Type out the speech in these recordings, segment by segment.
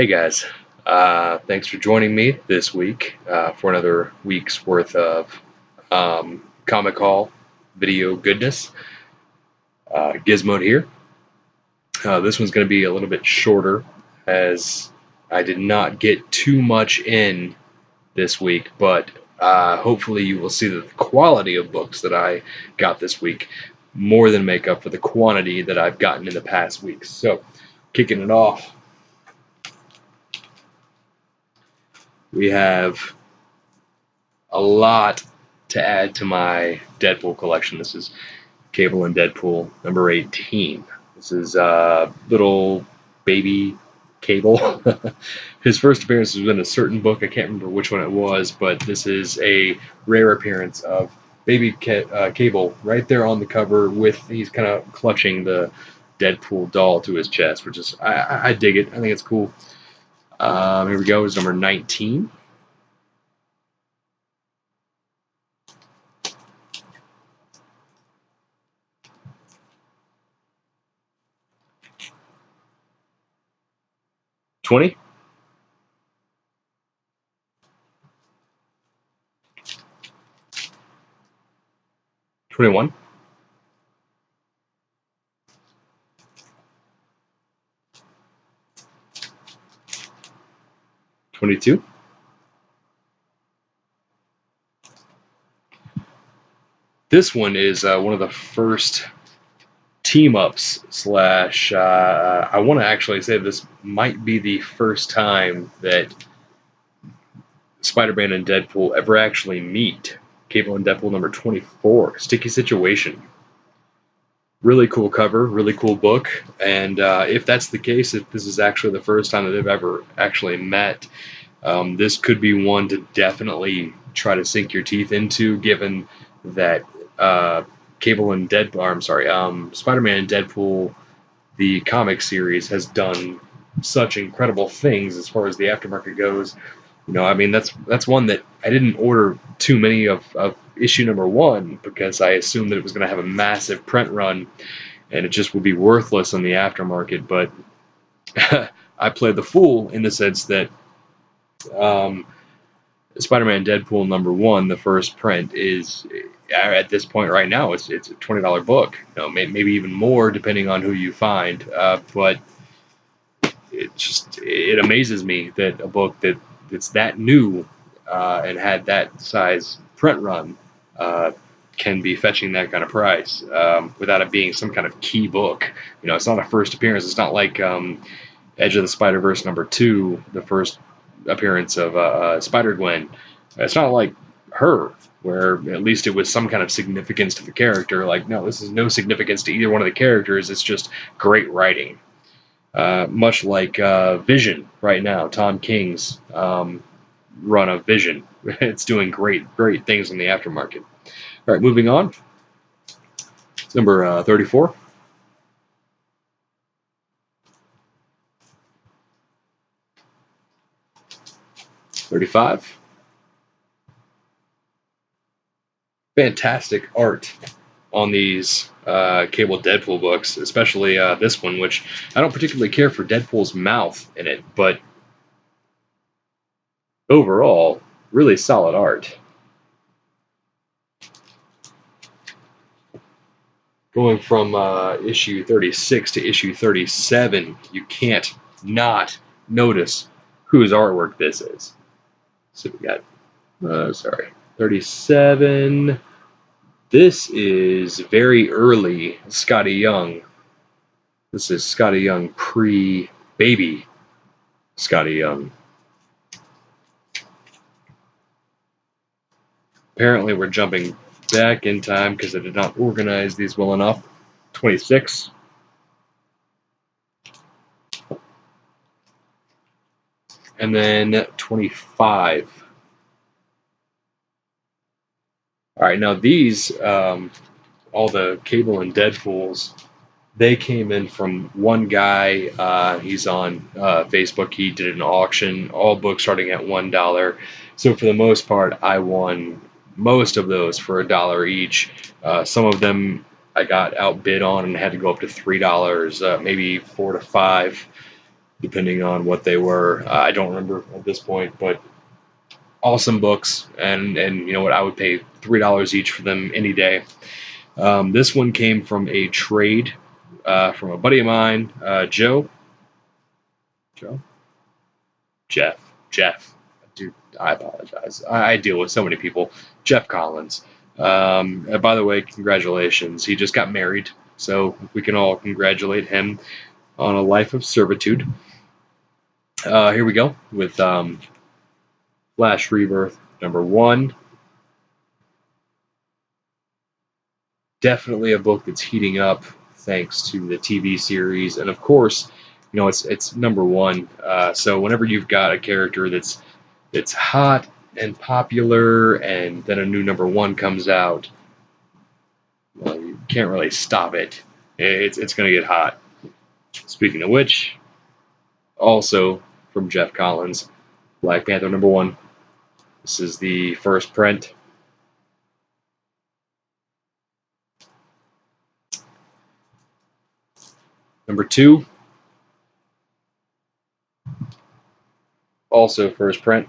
Hey guys, thanks for joining me this week for another week's worth of Comic Haul video goodness. Gizmo here. This one's going to be a little bit shorter as I did not get too much in this week, but hopefully you will see that the quality of books that I got this week more than make up for the quantity that I've gotten in the past weeks. So, kicking it off, we have a lot to add to my Deadpool collection. This is Cable and Deadpool number 18. This is little baby Cable. His first appearance was in a certain book. I can't remember which one it was, but this is a rare appearance of baby Cable right there on the cover he's kind of clutching the Deadpool doll to his chest, which is, I dig it. I think it's cool. Here we go. It's number 19. $20. 21. 22. This one is one of the first team-ups slash, I want to actually say this might be the first time that Spider-Man and Deadpool ever actually meet. Cable and Deadpool number 24, Sticky Situation. Really cool cover, really cool book, and if that's the case, if this is actually the first time that they've ever actually met, this could be one to definitely try to sink your teeth into, given that Cable and Spider-Man and Deadpool, the comic series, has done such incredible things as far as the aftermarket goes. You know, I mean, that's one that I didn't order too many of issue number 1 because I assumed that it was going to have a massive print run and it just would be worthless on the aftermarket. But I played the fool in the sense that Spider-Man Deadpool number 1, the first print, is at this point right now it's a $20 book. You know, maybe even more depending on who you find. But it amazes me that a book that's that new and had that size print run can be fetching that kind of price without it being some kind of key book. You know, it's not a first appearance. It's not like Edge of the Spider-Verse number 2, the first appearance of Spider-Gwen. It's not like her, where at least it was some kind of significance to the character. Like, no, this is no significance to either one of the characters. It's just great writing. Much like Vision right now, Tom King's run of Vision. It's doing great things in the aftermarket. All right, moving on. It's number 34. 35. Fantastic art on these Cable Deadpool books, especially this one, which I don't particularly care for Deadpool's mouth in it, but overall, really solid art. Going from issue 36 to issue 37, you can't not notice whose artwork this is. So we got, 37. This is very early Scotty Young. This is Scotty Young pre-baby Scotty Young. Apparently we're jumping back in time because I did not organize these well enough. 26. And then 25. All right, now these, all the Cable and Deadpools, they came in from one guy. He's on Facebook. He did an auction, all books starting at $1. So for the most part, I won most of those for $1 each. Some of them I got outbid on and had to go up to $3, maybe $4 to $5. depending on what they were. I don't remember at this point, but awesome books, and you know what, I would pay $3 each for them any day. This one came from a trade from a buddy of mine, Joe, Jeff. Dude, I apologize. I deal with so many people. Jeff Collins. By the way, congratulations. He just got married, so we can all congratulate him on a life of servitude. Here we go with Flash Rebirth #1. Definitely a book that's heating up thanks to the TV series, and of course, you know it's #1. So whenever you've got a character that's hot and popular, and then a new #1 comes out, well, you can't really stop it. It's going to get hot. Speaking of which, also from Jeff Collins, Black Panther #1. This is the first print. #2, also first print.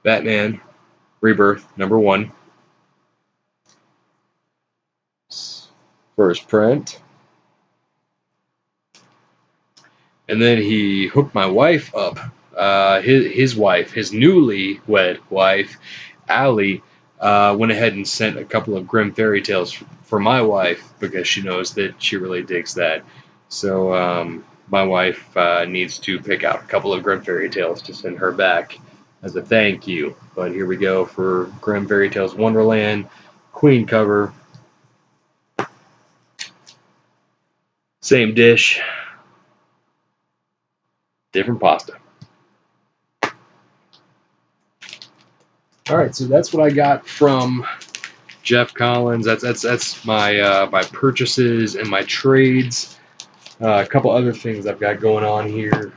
Batman Rebirth #1. First print. And then he hooked my wife up. His wife, his newly wed wife, Allie, went ahead and sent a couple of Grimm fairy tales for my wife because she knows that she really digs that. So my wife needs to pick out a couple of Grimm fairy tales to send her back as a thank you. But here we go for Grimm Fairy Tales Wonderland, Queen cover. Same dish, different pasta. All right, so that's what I got from Jeff Collins. That's my my purchases and my trades. A couple other things I've got going on here.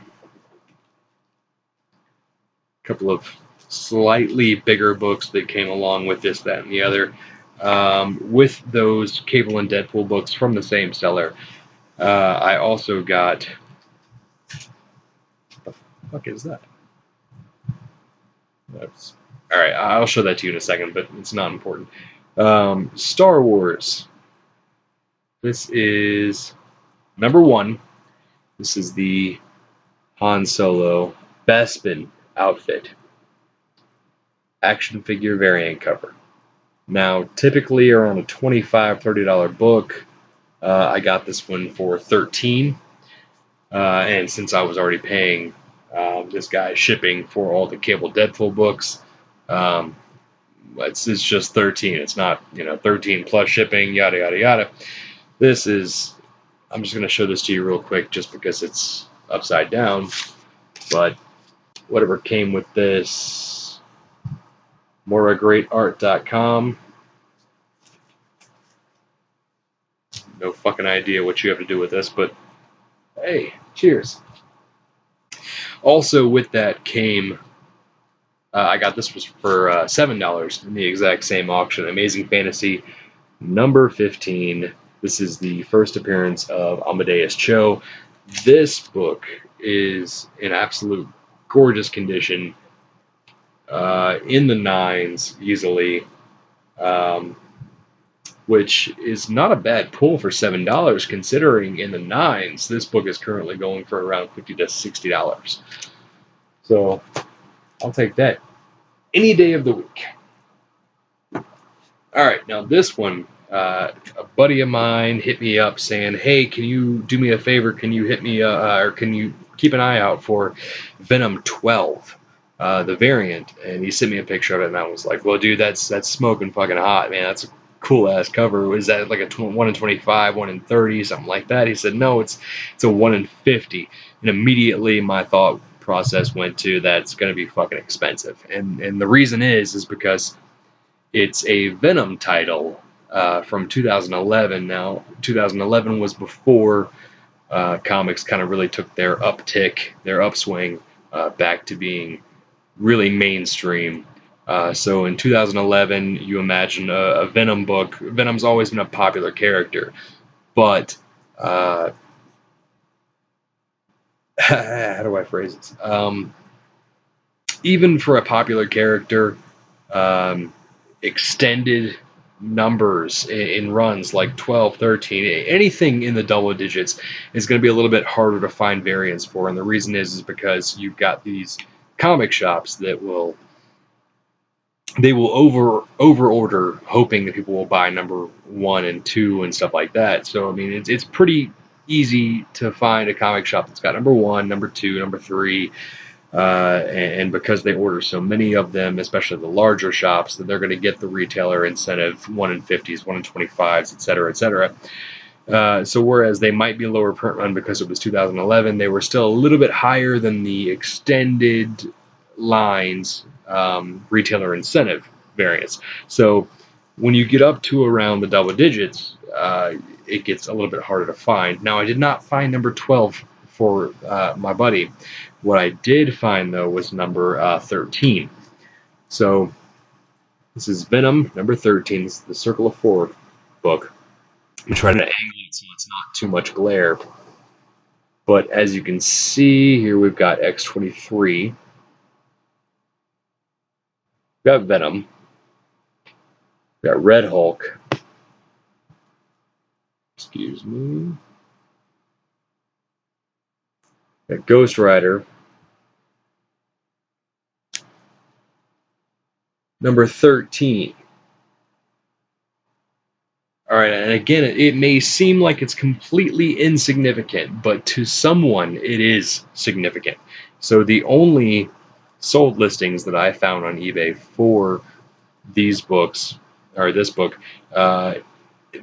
A couple of slightly bigger books that came along with this, that, and the other. With those Cable and Deadpool books from the same seller, I also got. What the fuck is that? That's, all right, I'll show that to you in a second, but it's not important. Star Wars. This is #1. This is the Han Solo Bespin outfit. Action figure variant cover. Now, typically around a $25, $30 book. I got this one for $13. And since I was already paying this guy shipping for all the Cable Deadpool books, it's just $13. It's not, 13 plus shipping, yada, yada, yada. This is, I'm just going to show this to you real quick just because it's upside down. But whatever came with this, moragreatart.com. No fucking idea what you have to do with this, but hey, cheers. Also with that came, I got this was for $7 in the exact same auction. Amazing Fantasy #15. This is the first appearance of Amadeus Cho. This book is in absolute gorgeous condition, in the 9s easily, which is not a bad pull for $7, considering in the 9s this book is currently going for around $50 to $60. So I'll take that any day of the week. All right, now this one, a buddy of mine hit me up saying, "Hey, can you do me a favor? Can you hit me, or can you keep an eye out for Venom 12, the variant?" And he sent me a picture of it, and I was like, "Well, dude, that's smoking fucking hot, man. That's a cool ass cover. Is that like a 1 in 25, 1 in 30, something like that?" He said, "No, it's a 1 in 50." And immediately my thought process went to, that's going to be fucking expensive. And the reason is because it's a Venom title from 2011. Now, 2011 was before comics kind of really took their uptick, their upswing, back to being really mainstream. So in 2011, you imagine a Venom book. Venom's always been a popular character, but how do I phrase it? Even for a popular character, um, extended numbers in runs like 12, 13, anything in the double digits is going to be a little bit harder to find variants for. And the reason is because you've got these comic shops that will over order, hoping that people will buy number 1 and 2 and stuff like that. So I mean, it's pretty easy to find a comic shop that's got number 1, number 2, number 3, and because they order so many of them, especially the larger shops, that they're going to get the retailer incentive 1 in 50s, 1 in 25s, et cetera, et cetera. So whereas they might be lower print run because it was 2011, they were still a little bit higher than the extended lines retailer incentive variants. So when you get up to around the double digits, it gets a little bit harder to find. Now, I did not find number 12 for my buddy. What I did find, though, was number 13. So this is Venom, number 13. This is the Circle of Four book. I'm trying to angle it so it's not too much glare. But as you can see, here we've got X-23. We've got Venom. We've got Red Hulk. Excuse me. We've got Ghost Rider. Number 13. All right, and again, it may seem like it's completely insignificant, but to someone, it is significant. So the only sold listings that I found on eBay for these books, or this book,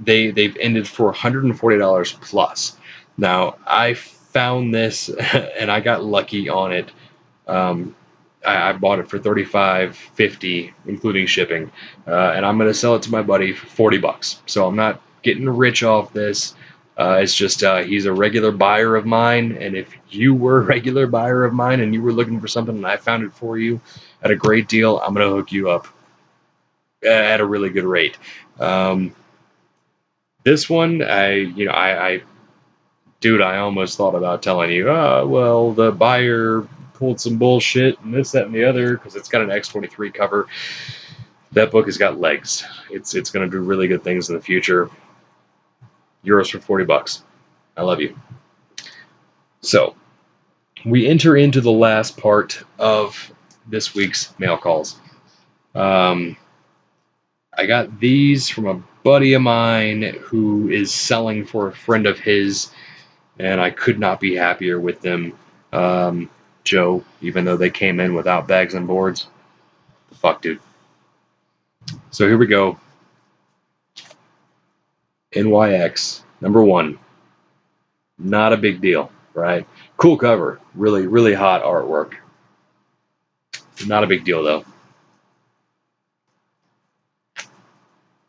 they've ended for $140 plus. Now, I found this, and I got lucky on it. I bought it for $35.50, including shipping, and I'm going to sell it to my buddy for $40. So I'm not getting rich off this. It's just he's a regular buyer of mine, and if you were a regular buyer of mine and you were looking for something and I found it for you at a great deal, I'm going to hook you up at a really good rate. This one, dude, I almost thought about telling you, well, the buyer pulled some bullshit and this, that, and the other because it's got an X-23 cover. That book has got legs. It's going to do really good things in the future. Euros for $40. I love you. So we enter into the last part of this week's mail calls. I got these from a buddy of mine who is selling for a friend of his, and I could not be happier with them. Joe, even though they came in without bags and boards. The fuck, dude. So here we go. NYX, number 1. Not a big deal, right? Cool cover. Really, really hot artwork. Not a big deal, though.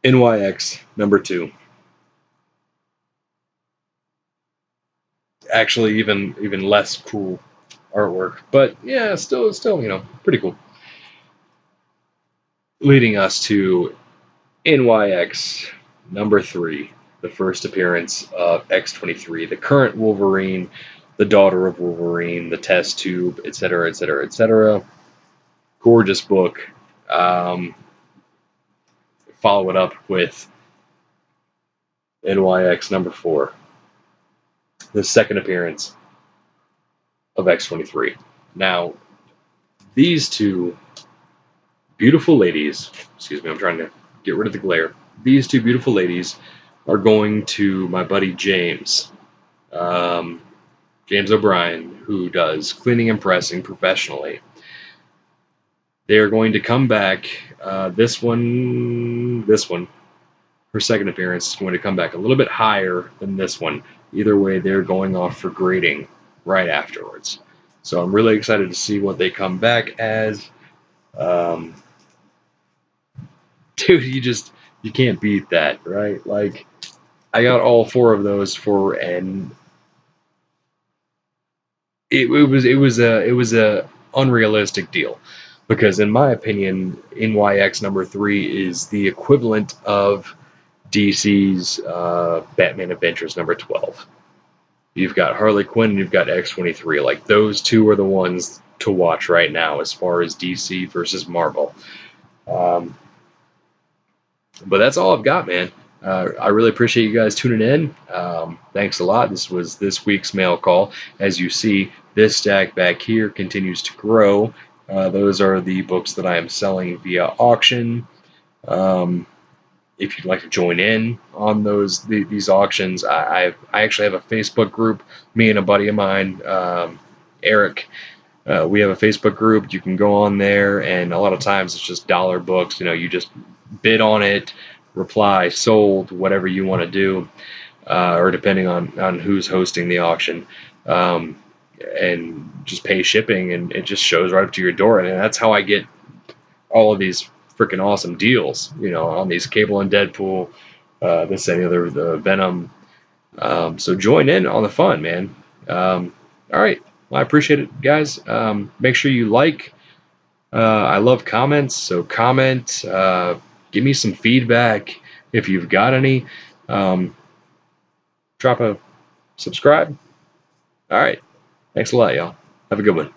NYX, number 2. Actually, even less cool artwork. But yeah, still, pretty cool. Leading us to NYX, number 3. The first appearance of X-23, the current Wolverine, the daughter of Wolverine, the test tube, etc., etc., etc. Gorgeous book. Follow it up with NYX number 4, the second appearance of X-23. Now, these two beautiful ladies, excuse me, I'm trying to get rid of the glare. These two beautiful ladies are going to my buddy James. James O'Brien, who does cleaning and pressing professionally. They are going to come back. This one, her second appearance is going to come back a little bit higher than this one. Either way, they're going off for grading right afterwards. So I'm really excited to see what they come back as. Dude, you can't beat that, right? Like, I got all 4 of those for an. It was a unrealistic deal. because in my opinion, NYX number 3 is the equivalent of DC's Batman Adventures number 12. You've got Harley Quinn and you've got X-23. Like, those two are the ones to watch right now as far as DC versus Marvel. But that's all I've got, man. I really appreciate you guys tuning in. Thanks a lot. This was this week's mail call. As you see, this stack back here continues to grow. Those are the books that I am selling via auction. If you'd like to join in on these auctions, I actually have a Facebook group. Me and a buddy of mine, Eric, we have a Facebook group. You can go on there, and a lot of times it's just dollar books. You just bid on it, reply sold, whatever you want to do, or depending on who's hosting the auction, and just pay shipping, and it just shows right up to your door. And that's how I get all of these freaking awesome deals, on these Cable and Deadpool, this and the other, the Venom. So join in on the fun, man. All right. Well, I appreciate it, guys. Make sure you like. I love comments, so comment. Give me some feedback if you've got any. Drop a subscribe. All right. Thanks a lot, y'all. Have a good one.